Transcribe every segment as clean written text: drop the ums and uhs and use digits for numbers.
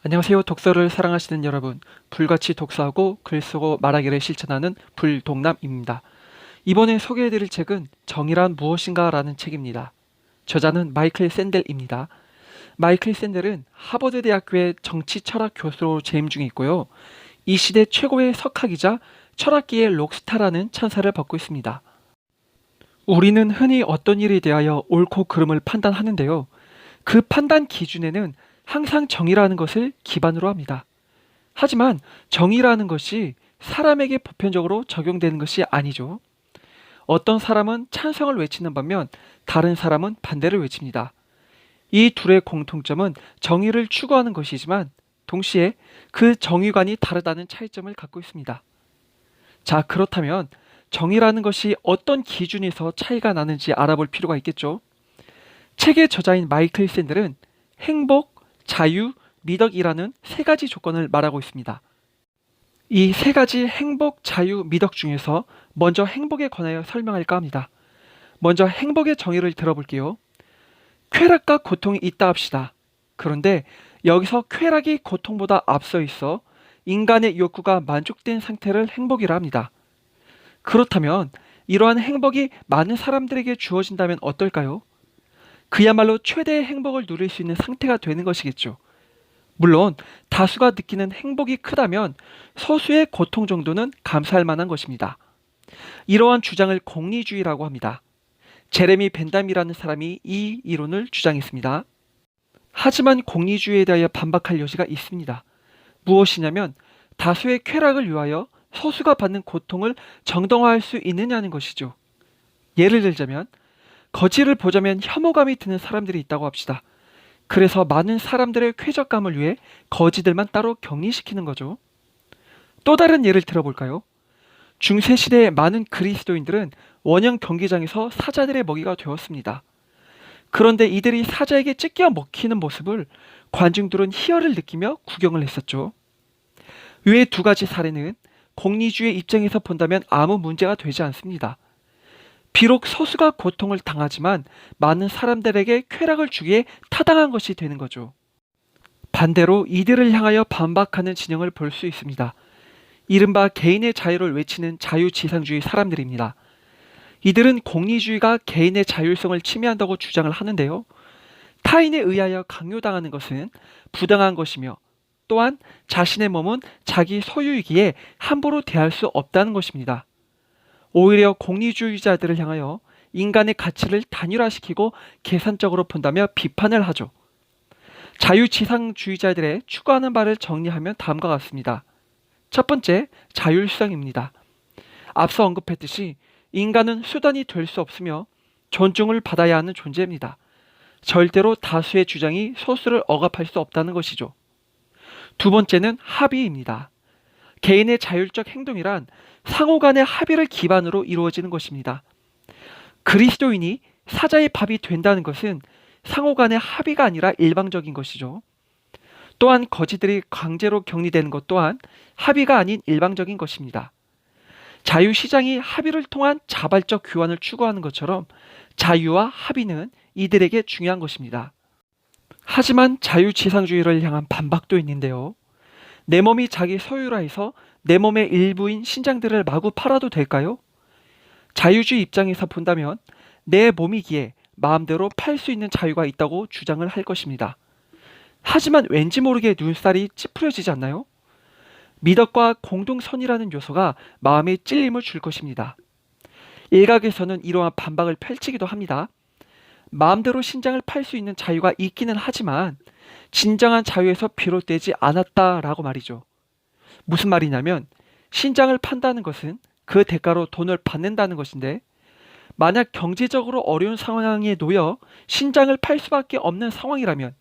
안녕하세요. 독서를 사랑하시는 여러분. 불같이 독서하고 글 쓰고 말하기를 실천하는 불독남입니다. 이번에 소개해드릴 책은 정의란 무엇인가 라는 책입니다. 저자는 마이클 샌델입니다. 마이클 샌델은 하버드 대학교의 정치 철학 교수로 재임 중에 있고요. 이 시대 최고의 석학이자 철학계의 록스타라는 찬사를 받고 있습니다. 우리는 흔히 어떤 일에 대하여 옳고 그름을 판단하는데요. 그 판단 기준에는 항상 정의라는 것을 기반으로 합니다. 하지만 정의라는 것이 사람에게 보편적으로 적용되는 것이 아니죠. 어떤 사람은 찬성을 외치는 반면 다른 사람은 반대를 외칩니다. 이 둘의 공통점은 정의를 추구하는 것이지만 동시에 그 정의관이 다르다는 차이점을 갖고 있습니다. 자, 그렇다면 정의라는 것이 어떤 기준에서 차이가 나는지 알아볼 필요가 있겠죠. 책의 저자인 마이클 샌델은 행복, 자유, 미덕이라는 세 가지 조건을 말하고 있습니다. 이 세 가지 행복, 자유, 미덕 중에서 먼저 행복에 관하여 설명할까 합니다. 먼저 행복의 정의를 들어볼게요. 쾌락과 고통이 있다 합시다. 그런데 여기서 쾌락이 고통보다 앞서 있어 인간의 욕구가 만족된 상태를 행복이라 합니다. 그렇다면 이러한 행복이 많은 사람들에게 주어진다면 어떨까요? 그야말로 최대의 행복을 누릴 수 있는 상태가 되는 것이겠죠. 물론 다수가 느끼는 행복이 크다면 소수의 고통 정도는 감수할 만한 것입니다. 이러한 주장을 공리주의라고 합니다. 제레미 벤담이라는 사람이 이 이론을 주장했습니다. 하지만 공리주의에 대하여 반박할 여지가 있습니다. 무엇이냐면 다수의 쾌락을 위하여 소수가 받는 고통을 정당화할 수 있느냐는 것이죠. 예를 들자면 거지를 보자면 혐오감이 드는 사람들이 있다고 합시다. 그래서 많은 사람들의 쾌적감을 위해 거지들만 따로 격리시키는 거죠. 또 다른 예를 들어볼까요? 중세시대의 많은 그리스도인들은 원형 경기장에서 사자들의 먹이가 되었습니다. 그런데 이들이 사자에게 찢겨 먹히는 모습을 관중들은 희열을 느끼며 구경을 했었죠. 외 두 가지 사례는 공리주의 입장에서 본다면 아무 문제가 되지 않습니다. 비록 소수가 고통을 당하지만 많은 사람들에게 쾌락을 주기에 타당한 것이 되는 거죠. 반대로 이들을 향하여 반박하는 진영을 볼 수 있습니다. 이른바 개인의 자유를 외치는 자유지상주의 사람들입니다. 이들은 공리주의가 개인의 자율성을 침해한다고 주장을 하는데요. 타인에 의하여 강요당하는 것은 부당한 것이며 또한 자신의 몸은 자기 소유이기에 함부로 대할 수 없다는 것입니다. 오히려 공리주의자들을 향하여 인간의 가치를 단일화시키고 계산적으로 본다며 비판을 하죠. 자유지상주의자들의 추구하는 바를 정리하면 다음과 같습니다. 첫 번째, 자율성입니다. 앞서 언급했듯이 인간은 수단이 될 수 없으며 존중을 받아야 하는 존재입니다. 절대로 다수의 주장이 소수를 억압할 수 없다는 것이죠. 두 번째는 합의입니다. 개인의 자율적 행동이란 상호 간의 합의를 기반으로 이루어지는 것입니다. 그리스도인이 사자의 밥이 된다는 것은 상호 간의 합의가 아니라 일방적인 것이죠. 또한 거지들이 강제로 격리되는 것 또한 합의가 아닌 일방적인 것입니다. 자유시장이 합의를 통한 자발적 교환을 추구하는 것처럼 자유와 합의는 이들에게 중요한 것입니다. 하지만 자유지상주의를 향한 반박도 있는데요. 내 몸이 자기 소유라 해서 내 몸의 일부인 신장들을 마구 팔아도 될까요? 자유주의 입장에서 본다면 내 몸이기에 마음대로 팔 수 있는 자유가 있다고 주장을 할 것입니다. 하지만 왠지 모르게 눈살이 찌푸려지지 않나요? 미덕과 공동선이라는 요소가 마음에 찔림을 줄 것입니다. 일각에서는 이러한 반박을 펼치기도 합니다. 마음대로 신장을 팔 수 있는 자유가 있기는 하지만 진정한 자유에서 비롯되지 않았다라고 말이죠. 무슨 말이냐면 신장을 판다는 것은 그 대가로 돈을 받는다는 것인데 만약 경제적으로 어려운 상황에 놓여 신장을 팔 수밖에 없는 상황이라면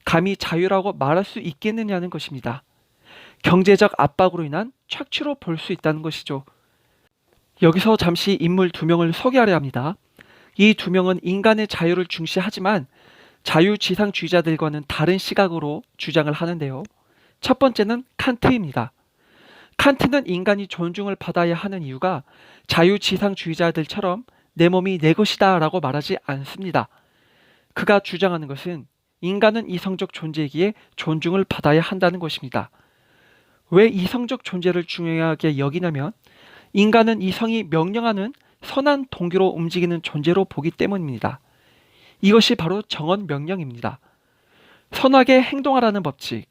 감히 자유라고 말할 수 있겠느냐는 것입니다. 경제적 압박으로 인한 착취로 볼 수 있다는 것이죠. 여기서 잠시 인물 두 명을 소개하려 합니다. 이 두 명은 인간의 자유를 중시하지만 자유지상주의자들과는 다른 시각으로 주장을 하는데요. 첫 번째는 칸트입니다. 칸트는 인간이 존중을 받아야 하는 이유가 자유지상주의자들처럼 내 몸이 내 것이다 라고 말하지 않습니다. 그가 주장하는 것은 인간은 이성적 존재이기에 존중을 받아야 한다는 것입니다. 왜 이성적 존재를 중요하게 여기냐면 인간은 이성이 명령하는 선한 동기로 움직이는 존재로 보기 때문입니다. 이것이 바로 정언 명령입니다. 선하게 행동하라는 법칙,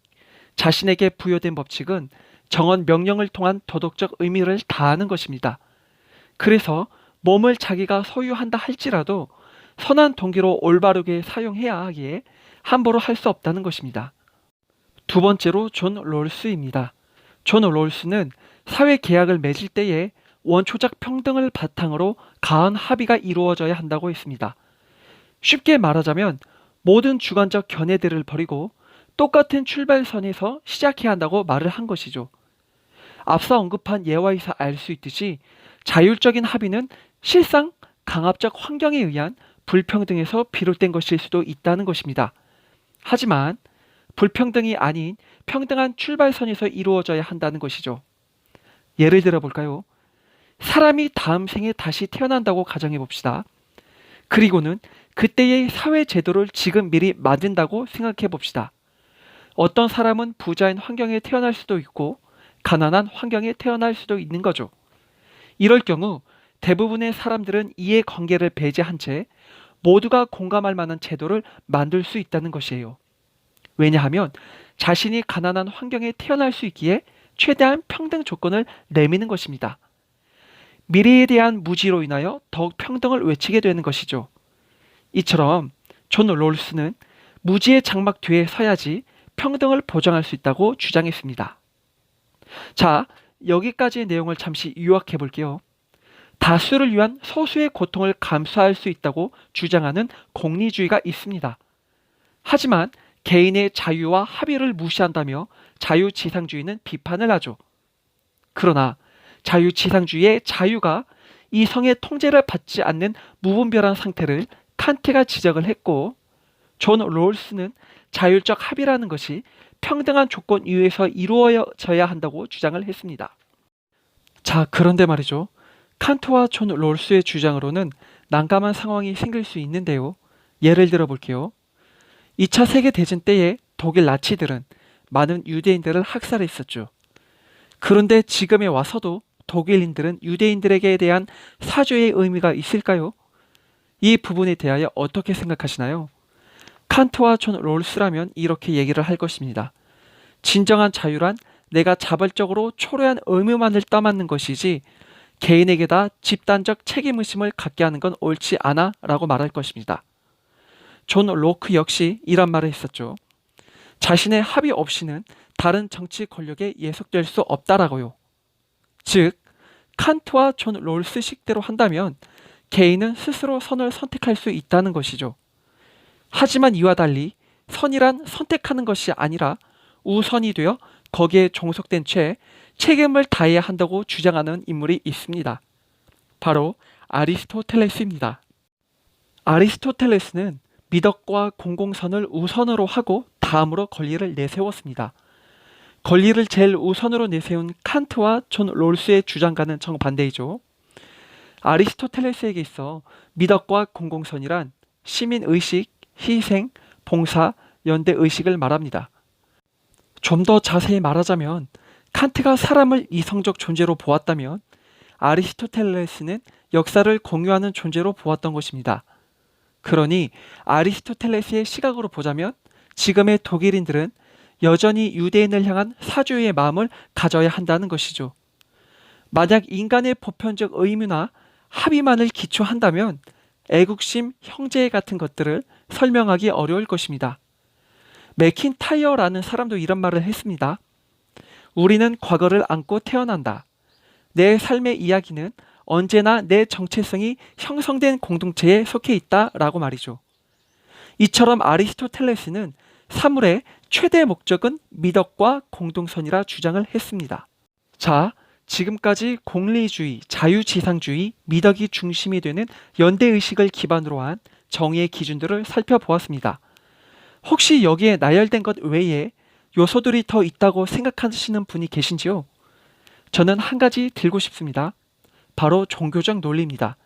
자신에게 부여된 법칙은 정언 명령을 통한 도덕적 의미를 다하는 것입니다. 그래서 몸을 자기가 소유한다 할지라도 선한 동기로 올바르게 사용해야 하기에 함부로 할 수 없다는 것입니다. 두 번째로 존 롤스입니다. 존 롤스는 사회 계약을 맺을 때에 원초적 평등을 바탕으로 가한 합의가 이루어져야 한다고 했습니다. 쉽게 말하자면 모든 주관적 견해들을 버리고 똑같은 출발선에서 시작해야 한다고 말을 한 것이죠. 앞서 언급한 예화에서 알 수 있듯이 자율적인 합의는 실상 강압적 환경에 의한 불평등에서 비롯된 것일 수도 있다는 것입니다. 하지만 불평등이 아닌 평등한 출발선에서 이루어져야 한다는 것이죠. 예를 들어 볼까요? 사람이 다음 생에 다시 태어난다고 가정해 봅시다. 그리고는 그때의 사회 제도를 지금 미리 만든다고 생각해 봅시다. 어떤 사람은 부자인 환경에 태어날 수도 있고 가난한 환경에 태어날 수도 있는 거죠. 이럴 경우 대부분의 사람들은 이해관계를 배제한 채 모두가 공감할 만한 제도를 만들 수 있다는 것이에요. 왜냐하면 자신이 가난한 환경에 태어날 수 있기에 최대한 평등 조건을 내미는 것입니다. 미래에 대한 무지로 인하여 더욱 평등을 외치게 되는 것이죠. 이처럼 존 롤스는 무지의 장막 뒤에 서야지 평등을 보장할 수 있다고 주장했습니다. 자, 여기까지의 내용을 잠시 요약해 볼게요. 다수를 위한 소수의 고통을 감수할 수 있다고 주장하는 공리주의가 있습니다. 하지만 개인의 자유와 합의를 무시한다며 자유지상주의는 비판을 하죠. 그러나 자유지상주의의 자유가 이성의 통제를 받지 않는 무분별한 상태를 칸트가 지적을 했고, 존 롤스는 자율적 합의라는 것이 평등한 조건 위에서 이루어져야 한다고 주장을 했습니다. 자, 그런데 말이죠. 칸트와 존 롤스의 주장으로는 난감한 상황이 생길 수 있는데요. 예를 들어 볼게요. 2차 세계대전 때에 독일 나치들은 많은 유대인들을 학살했었죠. 그런데 지금에 와서도 독일인들은 유대인들에게 대한 사죄의 의미가 있을까요? 이 부분에 대하여 어떻게 생각하시나요? 칸트와 존 롤스라면 이렇게 얘기를 할 것입니다. 진정한 자유란 내가 자발적으로 초래한 의무만을 떠맡는 것이지 개인에게다 집단적 책임의식을 갖게 하는 건 옳지 않아 라고 말할 것입니다. 존 로크 역시 이런 말을 했었죠. 자신의 합의 없이는 다른 정치 권력에 예속될 수 없다라고요. 즉, 칸트와 존 롤스 식대로 한다면 개인은 스스로 선을 선택할 수 있다는 것이죠. 하지만 이와 달리 선이란 선택하는 것이 아니라 우선이 되어 거기에 종속된 채 책임을 다해야 한다고 주장하는 인물이 있습니다. 바로 아리스토텔레스입니다. 아리스토텔레스는 미덕과 공공선을 우선으로 하고 다음으로 권리를 내세웠습니다. 권리를 제일 우선으로 내세운 칸트와 존 롤스의 주장과는 정반대이죠. 아리스토텔레스에게 있어 미덕과 공공선이란 시민의식, 희생, 봉사, 연대의식을 말합니다. 좀 더 자세히 말하자면 칸트가 사람을 이성적 존재로 보았다면 아리스토텔레스는 역사를 공유하는 존재로 보았던 것입니다. 그러니 아리스토텔레스의 시각으로 보자면 지금의 독일인들은 여전히 유대인을 향한 사죄의 마음을 가져야 한다는 것이죠. 만약 인간의 보편적 의무나 합의만을 기초한다면 애국심, 형제 같은 것들을 설명하기 어려울 것입니다. 맥킨타이어라는 사람도 이런 말을 했습니다. 우리는 과거를 안고 태어난다. 내 삶의 이야기는 언제나 내 정체성이 형성된 공동체에 속해 있다 라고 말이죠. 이처럼 아리스토텔레스는 사물의 최대 목적은 미덕과 공동선이라 주장을 했습니다. 자, 지금까지 공리주의, 자유지상주의, 미덕이 중심이 되는 연대의식을 기반으로 한 정의의 기준들을 살펴보았습니다. 혹시 여기에 나열된 것 외에 요소들이 더 있다고 생각하시는 분이 계신지요? 저는 한 가지 들고 싶습니다. 바로 종교적 논리입니다.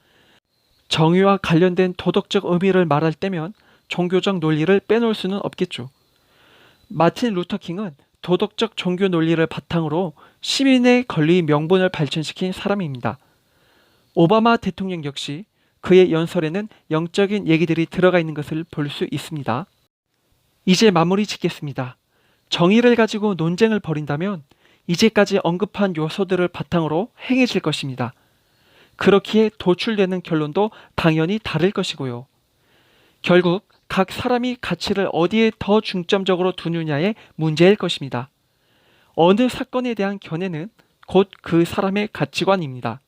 정의와 관련된 도덕적 의미를 말할 때면 종교적 논리를 빼놓을 수는 없겠죠. 마틴 루터 킹은 도덕적 종교 논리를 바탕으로 시민의 권리 명분을 발전시킨 사람입니다. 오바마 대통령 역시 그의 연설에는 영적인 얘기들이 들어가 있는 것을 볼 수 있습니다. 이제 마무리 짓겠습니다. 정의를 가지고 논쟁을 벌인다면 이제까지 언급한 요소들을 바탕으로 행해질 것입니다. 그렇기에 도출되는 결론도 당연히 다를 것이고요. 결국 각 사람이 가치를 어디에 더 중점적으로 두느냐의 문제일 것입니다. 어느 사건에 대한 견해는 곧 그 사람의 가치관입니다.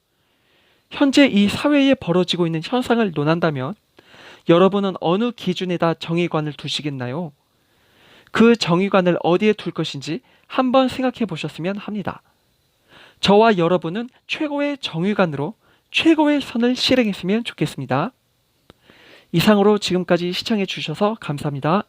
현재 이 사회에 벌어지고 있는 현상을 논한다면 여러분은 어느 기준에다 정의관을 두시겠나요? 그 정의관을 어디에 둘 것인지 한번 생각해 보셨으면 합니다. 저와 여러분은 최고의 정의관으로 최고의 선을 실행했으면 좋겠습니다. 이상으로 지금까지 시청해 주셔서 감사합니다.